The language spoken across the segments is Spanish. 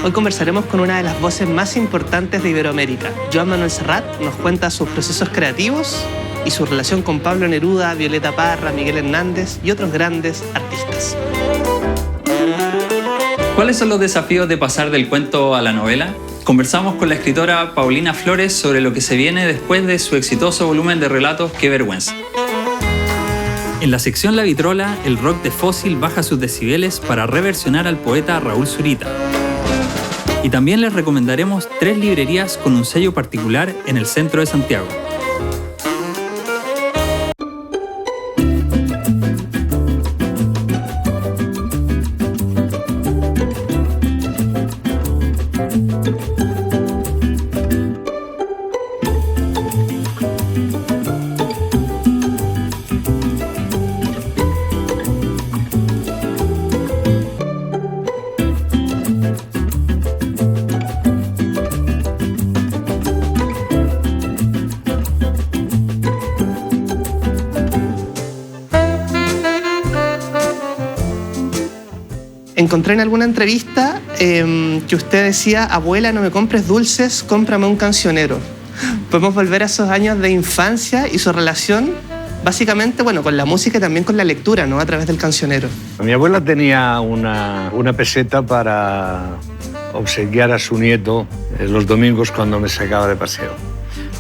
Hoy conversaremos con una de las voces más importantes de Iberoamérica. Joan Manuel Serrat nos cuenta sus procesos creativos y su relación con Pablo Neruda, Violeta Parra, Miguel Hernández y otros grandes artistas. ¿Cuáles son los desafíos de pasar del cuento a la novela? Conversamos con la escritora Paulina Flores sobre lo que se viene después de su exitoso volumen de relatos Qué vergüenza. En la sección La Vitrola, el rock de Fósil baja sus decibeles para reversionar al poeta Raúl Zurita. Y también les recomendaremos 3 librerías con un sello particular en el centro de Santiago. Encontré en alguna entrevista que usted decía: abuela, no me compres dulces, cómprame un cancionero. Podemos volver a esos años de infancia y su relación, básicamente, con la música y también con la lectura, ¿no? A través del cancionero. Mi abuela tenía una peseta para obsequiar a su nieto los domingos cuando me sacaba de paseo.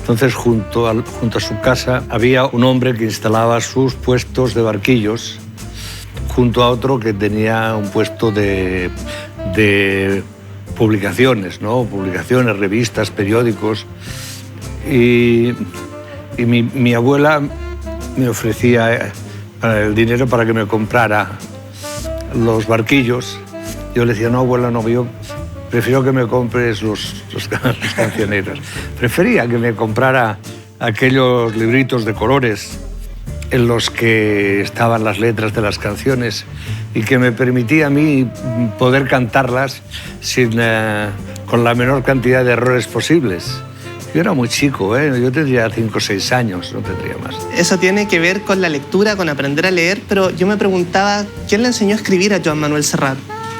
Entonces, junto a su casa había un hombre que instalaba sus puestos de barquillos, junto a otro que tenía un puesto de publicaciones, ¿no? Publicaciones, revistas, periódicos. Y mi abuela me ofrecía el dinero para que me comprara los barquillos. Yo le decía: no, abuela, no, yo prefiero que me compres los cancioneros. Prefería que me comprara aquellos libritos de colores en los que estaban las letras de las canciones y que me permitía a mí poder cantarlas con la menor cantidad de errores posibles. Yo era muy chico, yo tendría 5 o 6 años, no tendría más. Eso tiene que ver con la lectura, con aprender a leer, pero yo me preguntaba, ¿quién le enseñó a escribir a Joan Manuel Serrat?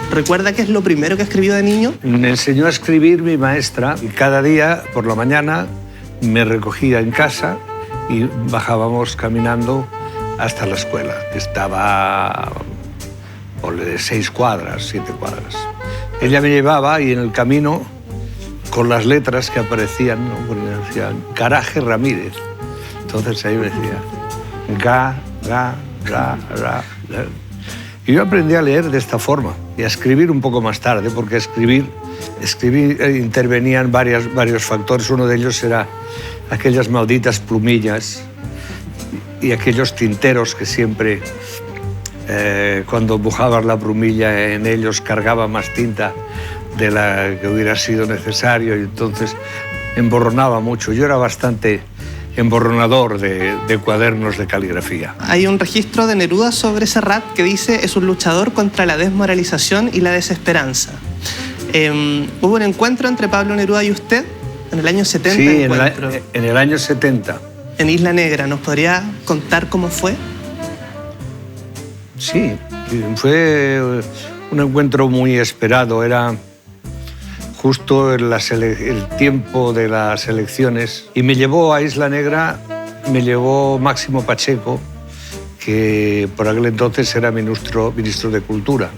¿Recuerda qué es lo primero que escribió de niño? Me enseñó a escribir mi maestra y cada día por la mañana me recogía en casa y bajábamos caminando hasta la escuela, que estaba por 6 cuadras, 7 cuadras. Ella me llevaba y en el camino, con las letras que aparecían, ¿no? Decía Garaje Ramírez. Entonces ahí me decía ga, ga, ga, ga. Y yo aprendí a leer de esta forma y a escribir un poco más tarde, porque escribir intervenían varios factores. Uno de ellos era aquellas malditas plumillas y aquellos tinteros que siempre, cuando mojabas la plumilla en ellos, cargaba más tinta de la que hubiera sido necesario y entonces emborronaba mucho. Yo era bastante emborronador de cuadernos de caligrafía. Hay un registro de Neruda sobre Serrat que dice: es un luchador contra la desmoralización y la desesperanza. ¿Hubo un encuentro entre Pablo Neruda y usted en el año 70? Sí, en el año 70. En Isla Negra. ¿Nos podría contar cómo fue? Sí, fue un encuentro muy esperado. Era justo el tiempo de las elecciones y me llevó a Isla Negra, me llevó Máximo Pacheco, que por aquel entonces era ministro de Cultura.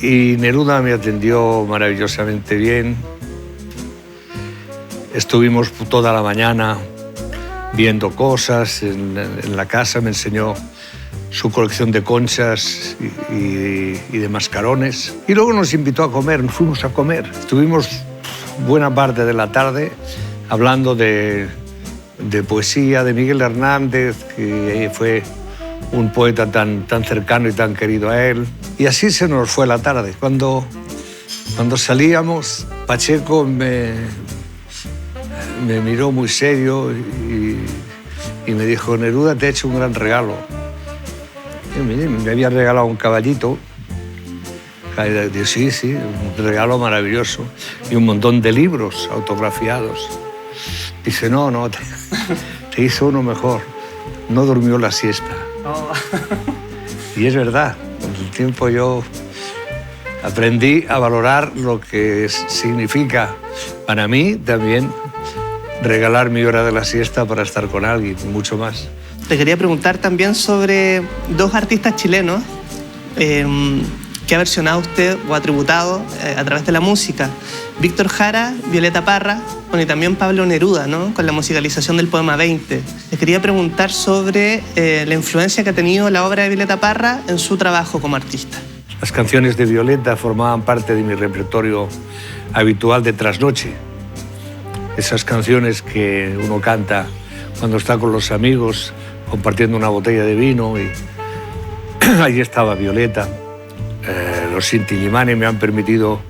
Y Neruda me atendió maravillosamente bien. Estuvimos toda la mañana viendo cosas en la casa, me enseñó su colección de conchas y de mascarones. Y luego nos invitó a comer, nos fuimos a comer. Estuvimos buena parte de la tarde hablando de poesía, de Miguel Hernández, que fue un poeta tan cercano y tan querido a él. Y así se nos fue la tarde. Cuando salíamos, Pacheco me miró muy serio y me dijo: Neruda te ha hecho un gran regalo. Y me había regalado un caballito. Sí, un regalo maravilloso. Y un montón de libros autografiados. Dice: no, te hizo uno mejor. No durmió la siesta. Oh. Y es verdad, con el tiempo yo Aprendí a valorar lo que significa para mí también regalar mi hora de la siesta para estar con alguien, mucho más. Te quería preguntar también sobre dos artistas chilenos que ha versionado usted o ha tributado a través de la música. Víctor Jara, Violeta Parra, y también Pablo Neruda, ¿no? Con la musicalización del poema 20. Les quería preguntar sobre la influencia que ha tenido la obra de Violeta Parra en su trabajo como artista. Las canciones de Violeta formaban parte de mi repertorio habitual de trasnoche. Esas canciones que uno canta cuando está con los amigos, compartiendo una botella de vino, y ahí estaba Violeta. Los Inti Illimani me han permitido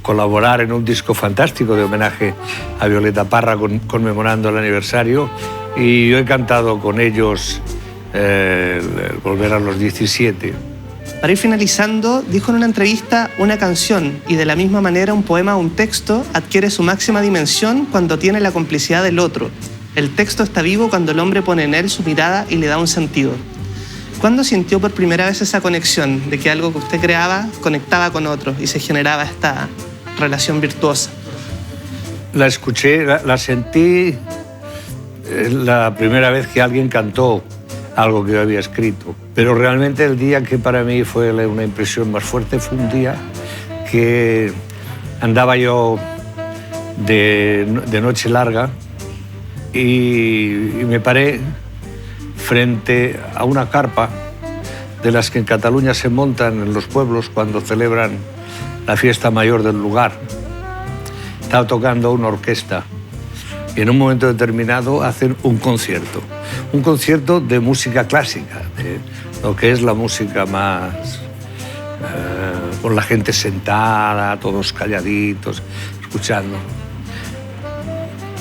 colaborar en un disco fantástico de homenaje a Violeta Parra conmemorando el aniversario, y yo he cantado con ellos Volver a los 17. Para ir finalizando, dijo en una entrevista: una canción y de la misma manera un poema o un texto adquiere su máxima dimensión cuando tiene la complicidad del otro. El texto está vivo cuando el hombre pone en él su mirada y le da un sentido. ¿Cuándo sintió por primera vez esa conexión de que algo que usted creaba conectaba con otros y se generaba esta relación virtuosa? La escuché, la sentí la primera vez que alguien cantó algo que yo había escrito. Pero realmente el día que para mí fue una impresión más fuerte fue un día que andaba yo de noche larga y me paré frente a una carpa de las que en Cataluña se montan en los pueblos cuando celebran la fiesta mayor del lugar. Estaba tocando una orquesta y en un momento determinado hacen un concierto de música clásica, de lo que es la música más con la gente sentada, todos calladitos, escuchando.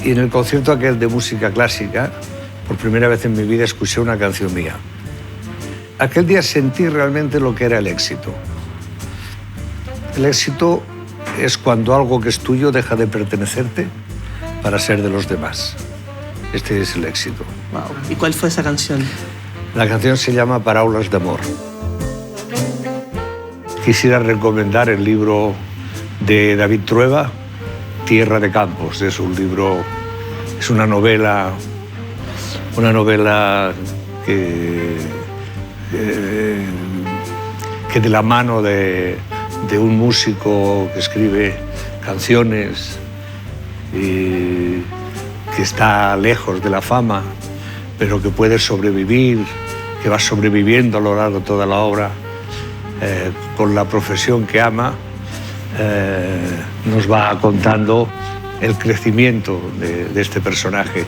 Y en el concierto aquel de música clásica, por primera vez en mi vida escuché una canción mía. Aquel día sentí realmente lo que era el éxito. El éxito es cuando algo que es tuyo deja de pertenecerte para ser de los demás. Este es el éxito. Wow. ¿Y cuál fue esa canción? La canción se llama Paraules d'amor. Quisiera recomendar el libro de David Trueba, Tierra de Campos. Es un libro, es una novela que de la mano de un músico que escribe canciones y que está lejos de la fama, pero que puede sobrevivir, que va sobreviviendo a lo largo de toda la obra con la profesión que ama, nos va contando el crecimiento de este personaje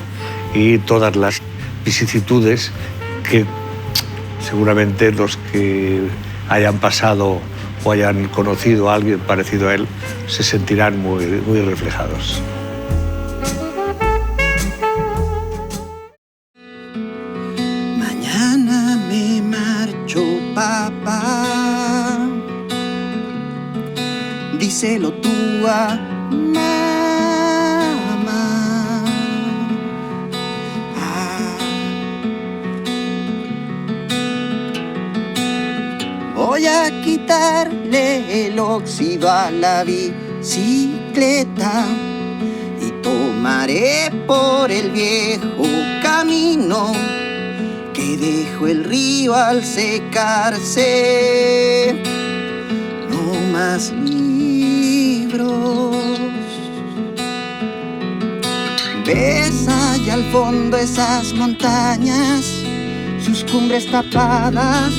y todas las vicisitudes que seguramente los que hayan pasado o hayan conocido a alguien parecido a él se sentirán muy reflejados. Mañana me marcho, papá. Díselo tú a mamá. Voy a quitarle el óxido a la bicicleta y tomaré por el viejo camino que dejó el río al secarse. No más libros. Ves allá al fondo esas montañas, sus cumbres tapadas.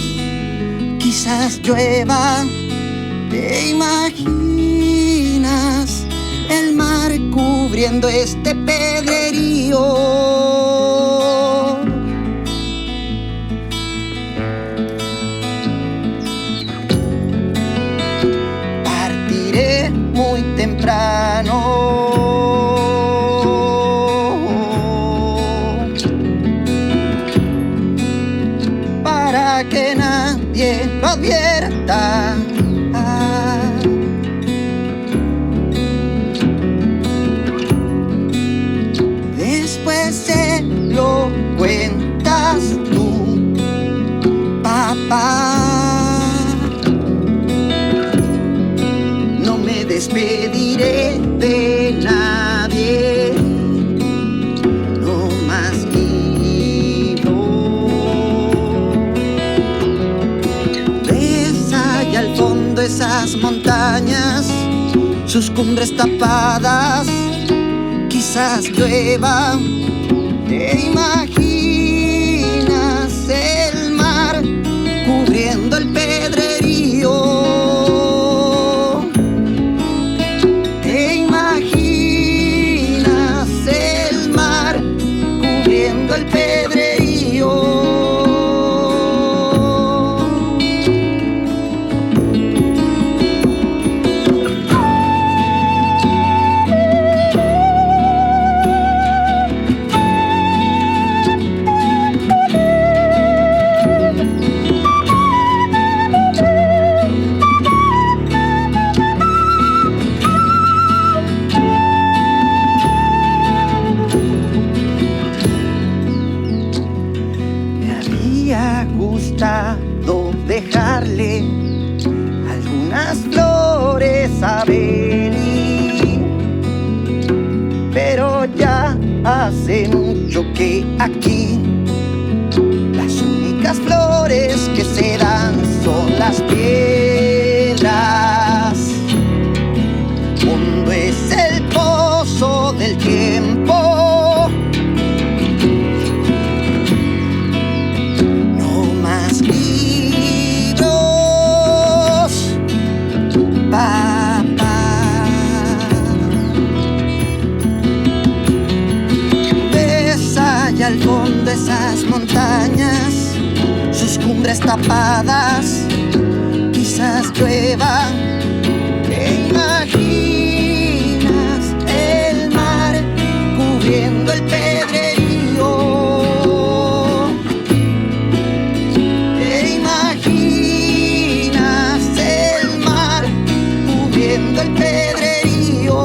Quizás llueva, te imaginas el mar cubriendo este pedrerío. Partiré muy temprano para que nadie lo advierta. Después se lo cuentas tú, papá. esas montañas, sus cumbres tapadas, quizás llueva. ¿Te imaginas el mar cubriendo el pedrerío? ¿Te imaginas el mar cubriendo el pedrerío? Dejarle algunas flores a Beli, pero ya hace mucho que aquí las únicas flores que se dan son las piedras. Hondo es el pozo del tiempo. Al fondo esas montañas, sus cumbres tapadas, quizás llueva. ¿Te imaginas el mar cubriendo el pedrerío? ¿Te imaginas el mar cubriendo el pedrerío?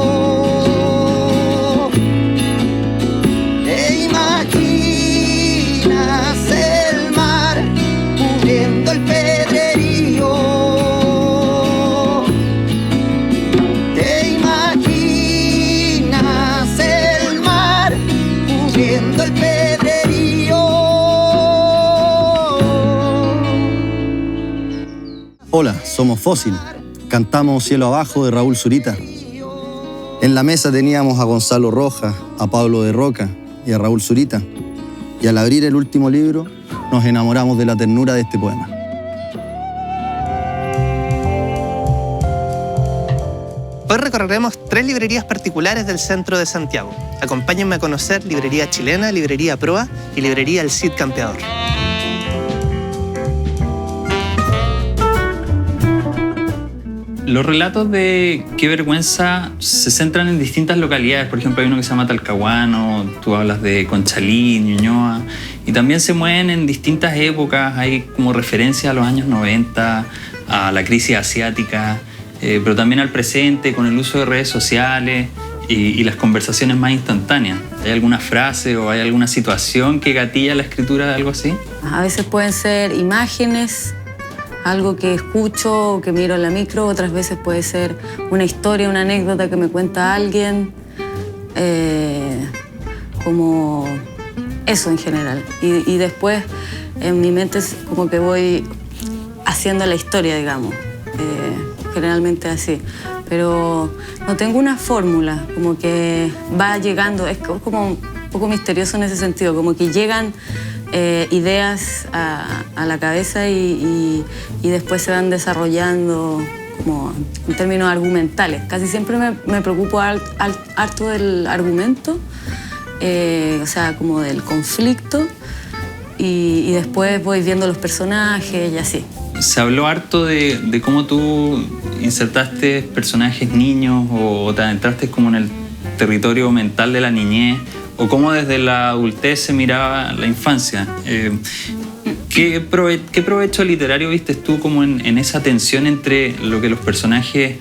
Hola, somos Fósil. Cantamos Cielo Abajo de Raúl Zurita. En la mesa teníamos a Gonzalo Rojas, a Pablo de Roca y a Raúl Zurita. Y al abrir el último libro, nos enamoramos de la ternura de este poema. Hoy recorreremos 3 librerías particulares del centro de Santiago. Acompáñenme a conocer Librería Chilena, Librería Proa y Librería El Cid Campeador. Los relatos de Qué Vergüenza se centran en distintas localidades. Por ejemplo, hay uno que se llama Talcahuano, tú hablas de Conchalí, Ñuñoa, y también se mueven en distintas épocas. Hay como referencia a los años 90, a la crisis asiática, pero también al presente con el uso de redes sociales y las conversaciones más instantáneas. ¿Hay alguna frase o hay alguna situación que gatilla la escritura de algo así? A veces pueden ser imágenes, algo que escucho o que miro en la micro, otras veces puede ser una historia, una anécdota que me cuenta alguien, como eso en general. Y después en mi mente es como que voy haciendo la historia, digamos, generalmente así. Pero no tengo una fórmula, como que va llegando, es como un poco misterioso en ese sentido, como que llegan ideas a la cabeza y después se van desarrollando como en términos argumentales. Casi siempre me preocupo harto del argumento, o sea, como del conflicto, y después voy viendo los personajes y así. Se habló harto de cómo tú insertaste personajes niños o te adentraste como en el territorio mental de la niñez, o cómo desde la adultez se miraba la infancia. ¿Qué provecho literario viste tú como en esa tensión entre lo que los personajes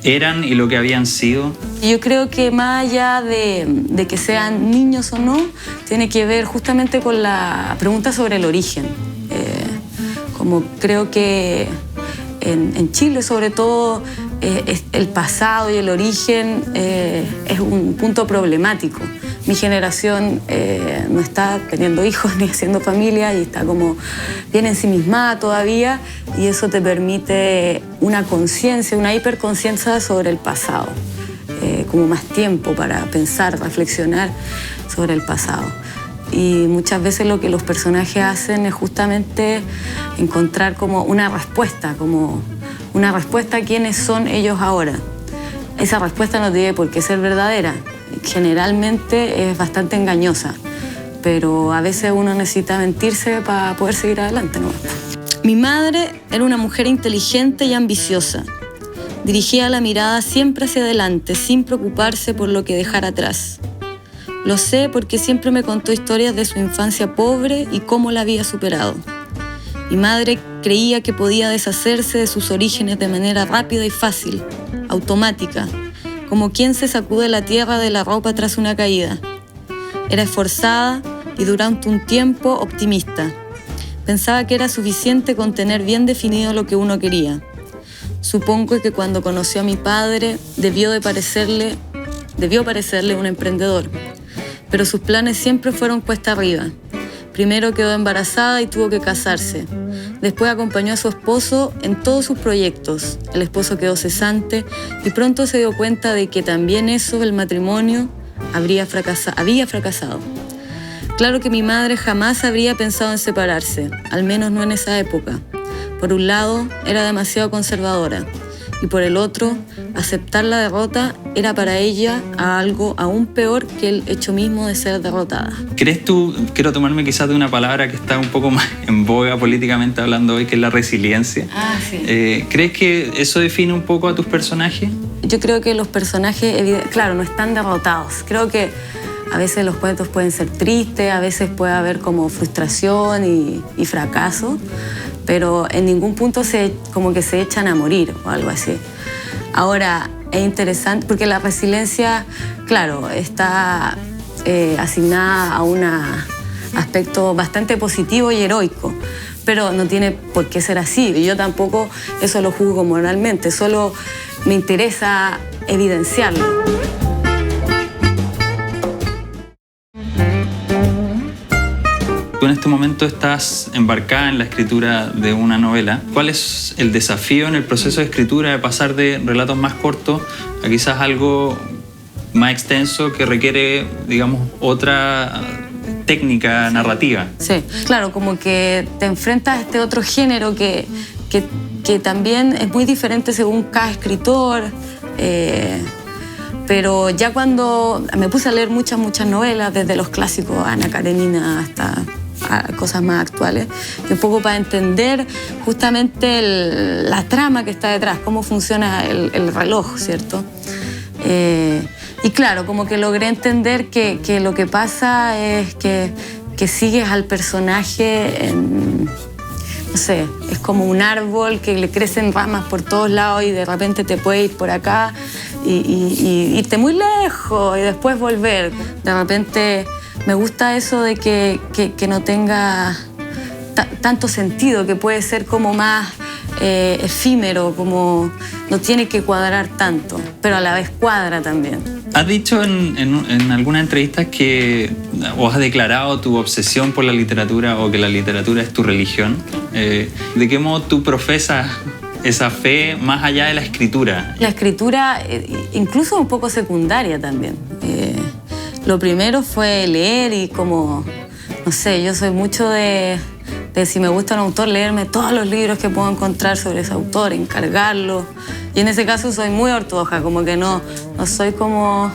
eran y lo que habían sido? Yo creo que más allá de que sean niños o no, tiene que ver justamente con la pregunta sobre el origen. Como creo que en Chile sobre todo el pasado y el origen es un punto problemático. Mi generación no está teniendo hijos ni haciendo familia y está como bien ensimismada todavía, y eso te permite una conciencia, una hiperconciencia sobre el pasado, como más tiempo para pensar, reflexionar sobre el pasado. Y muchas veces lo que los personajes hacen es justamente encontrar como una respuesta a quiénes son ellos ahora. Esa respuesta no tiene por qué ser verdadera. Generalmente es bastante engañosa, pero a veces uno necesita mentirse para poder seguir adelante, ¿no? Mi madre era una mujer inteligente y ambiciosa. Dirigía la mirada siempre hacia adelante, sin preocuparse por lo que dejara atrás. Lo sé porque siempre me contó historias de su infancia pobre y cómo la había superado. Mi madre creía que podía deshacerse de sus orígenes de manera rápida y fácil, automática, como quien se sacude la tierra de la ropa tras una caída. Era esforzada y durante un tiempo optimista. Pensaba que era suficiente con tener bien definido lo que uno quería. Supongo que cuando conoció a mi padre debió parecerle un emprendedor. Pero sus planes siempre fueron cuesta arriba. Primero quedó embarazada y tuvo que casarse. Después acompañó a su esposo en todos sus proyectos. El esposo quedó cesante y pronto se dio cuenta de que también eso, el matrimonio, había fracasado. Claro que mi madre jamás habría pensado en separarse, al menos no en esa época. Por un lado, era demasiado conservadora. Y por el otro, aceptar la derrota era para ella algo aún peor que el hecho mismo de ser derrotada. ¿Crees tú, quiero tomarme quizás de una palabra que está un poco más en boga políticamente hablando hoy, que es la resiliencia? Sí. ¿Crees que eso define un poco a tus personajes? Yo creo que los personajes, claro, no están derrotados. Creo que a veces los cuentos pueden ser tristes, a veces puede haber como frustración y fracaso, pero en ningún punto como que se echan a morir o algo así. Ahora, es interesante porque la resiliencia, claro, está asignada a un aspecto bastante positivo y heroico, pero no tiene por qué ser así. Y yo tampoco eso lo juzgo moralmente, solo me interesa evidenciarlo. Tú en este momento estás embarcada en la escritura de una novela. ¿Cuál es el desafío en el proceso de escritura de pasar de relatos más cortos a quizás algo más extenso que requiere, digamos, otra técnica narrativa? Sí, claro, como que te enfrentas a este otro género que también es muy diferente según cada escritor. Pero ya cuando me puse a leer muchas novelas, desde los clásicos Ana Karenina hasta cosas más actuales, y un poco para entender justamente la trama que está detrás, cómo funciona el reloj, ¿cierto? Y claro, como que logré entender que lo que pasa es que sigues al personaje no sé, es como un árbol que le crecen ramas por todos lados y de repente te puede ir por acá y irte muy lejos y después volver. De repente me gusta eso de que no tenga tanto sentido, que puede ser como más efímero, como no tiene que cuadrar tanto, pero a la vez cuadra también. Has dicho en algunas entrevistas o has declarado tu obsesión por la literatura o que la literatura es tu religión. ¿De qué modo tú profesas esa fe más allá de la escritura? La escritura, incluso un poco secundaria también. Lo primero fue leer y como, no sé, yo soy mucho de si me gusta un autor, leerme todos los libros que puedo encontrar sobre ese autor, encargarlo. Y en ese caso soy muy ortodoxa, como que no soy como,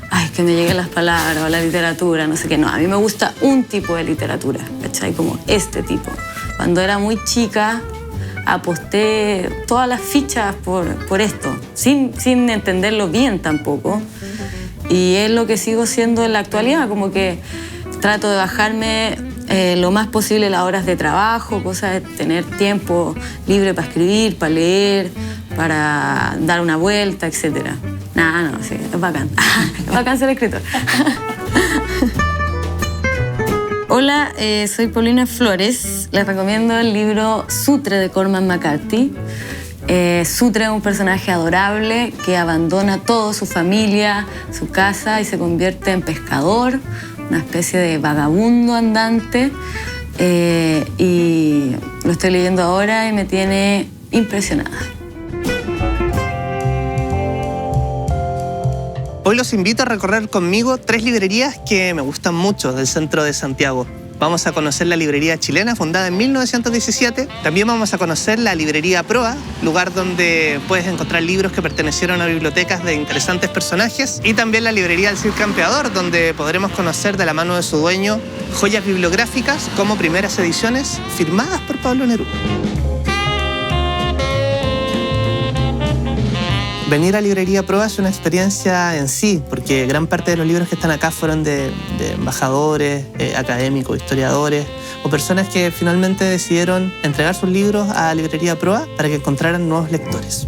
ay, que me lleguen las palabras o la literatura, no sé qué. No, a mí me gusta un tipo de literatura, ¿cachai? Como este tipo. Cuando era muy chica, aposté todas las fichas por esto, sin entenderlo bien tampoco. Y es lo que sigo siendo en la actualidad, como que trato de bajarme lo más posible las horas de trabajo, cosa de tener tiempo libre para escribir, para leer, para dar una vuelta, etc. No, sí, es bacán. Es bacán ser escritor. Hola, soy Paulina Flores. Les recomiendo el libro Sutre de Cormac McCarthy. Sutra es un personaje adorable que abandona todo, su familia, su casa, y se convierte en pescador, una especie de vagabundo andante. Y lo estoy leyendo ahora y me tiene impresionada. Hoy los invito a recorrer conmigo 3 librerías que me gustan mucho del centro de Santiago. Vamos a conocer la librería chilena, fundada en 1917. También vamos a conocer la librería Proa, lugar donde puedes encontrar libros que pertenecieron a bibliotecas de interesantes personajes. Y también la librería El Cid Campeador, donde podremos conocer de la mano de su dueño joyas bibliográficas como primeras ediciones firmadas por Pablo Neruda. Venir a Librería Proa es una experiencia en sí, porque gran parte de los libros que están acá fueron de embajadores, académicos, historiadores o personas que finalmente decidieron entregar sus libros a Librería Proa para que encontraran nuevos lectores.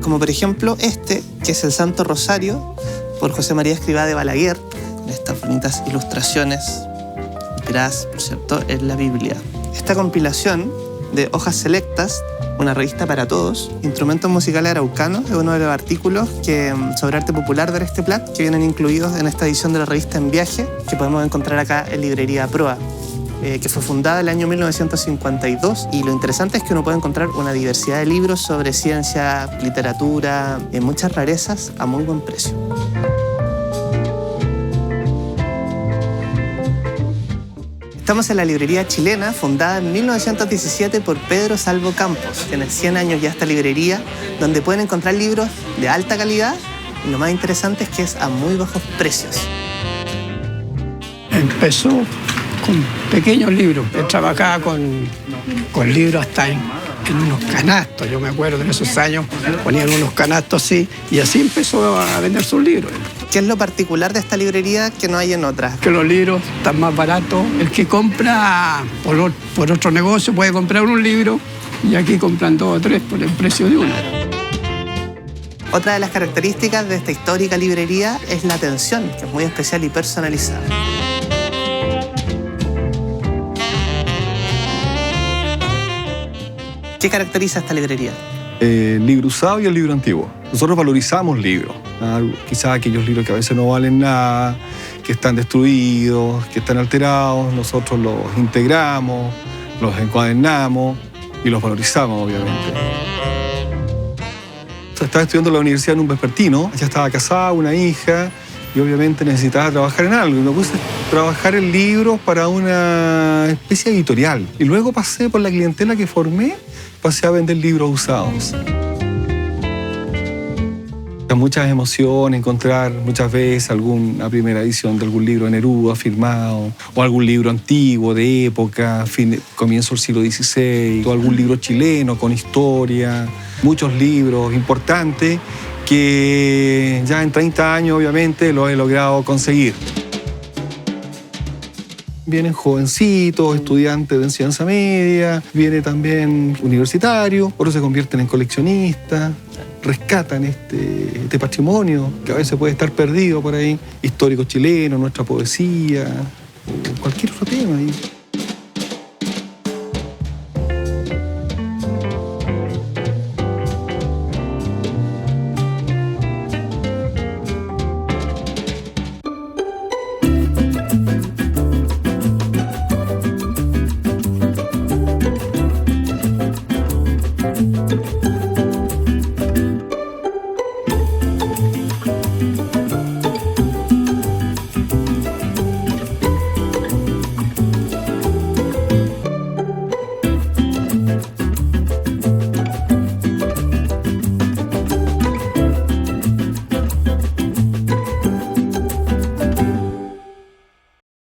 Como por ejemplo este, que es el Santo Rosario, por José María Escrivá de Balaguer, con estas bonitas ilustraciones inspiradas, por cierto, en la Biblia. Esta compilación de hojas selectas, una revista para todos, instrumentos musicales araucanos, es uno de los artículos sobre arte popular de Ereste Plat que vienen incluidos en esta edición de la revista En Viaje, que podemos encontrar acá en Librería Proa, que fue fundada en el año 1952, y lo interesante es que uno puede encontrar una diversidad de libros sobre ciencia, literatura, muchas rarezas a muy buen precio. Estamos en la librería chilena, fundada en 1917 por Pedro Salvo Campos. Tiene 100 años ya esta librería, donde pueden encontrar libros de alta calidad, y lo más interesante es que es a muy bajos precios. Empezó con pequeños libros. Él trabajaba con libros hasta en unos canastos. Yo me acuerdo de esos años, ponían unos canastos así, y así empezó a vender sus libros. ¿Qué es lo particular de esta librería que no hay en otras? Que los libros están más baratos. El que compra por otro negocio puede comprar un libro, y aquí compran 2 o 3 por el precio de uno. Otra de las características de esta histórica librería es la atención, que es muy especial y personalizada. ¿Qué caracteriza esta librería? El libro usado y el libro antiguo. Nosotros valorizamos libros, quizás aquellos libros que a veces no valen nada, que están destruidos, que están alterados, nosotros los integramos, los encuadernamos y los valorizamos, obviamente. Estaba estudiando en la Universidad en un vespertino, ya estaba casada, una hija, y obviamente necesitaba trabajar en algo. Y me puse a trabajar en libros para una especie de editorial. Y luego pasé por la clientela que formé, pasé a vender libros usados. Muchas emociones, encontrar muchas veces alguna primera edición de algún libro de Neruda firmado, o algún libro antiguo de época, comienzo del siglo XVI, o algún libro chileno con historia. Muchos libros importantes que ya en 30 años obviamente los he logrado conseguir. Vienen jovencitos, estudiantes de enseñanza media, viene también universitarios, otros se convierten en coleccionistas, rescatan este patrimonio que a veces puede estar perdido por ahí, histórico chileno, nuestra poesía, o cualquier otro tema.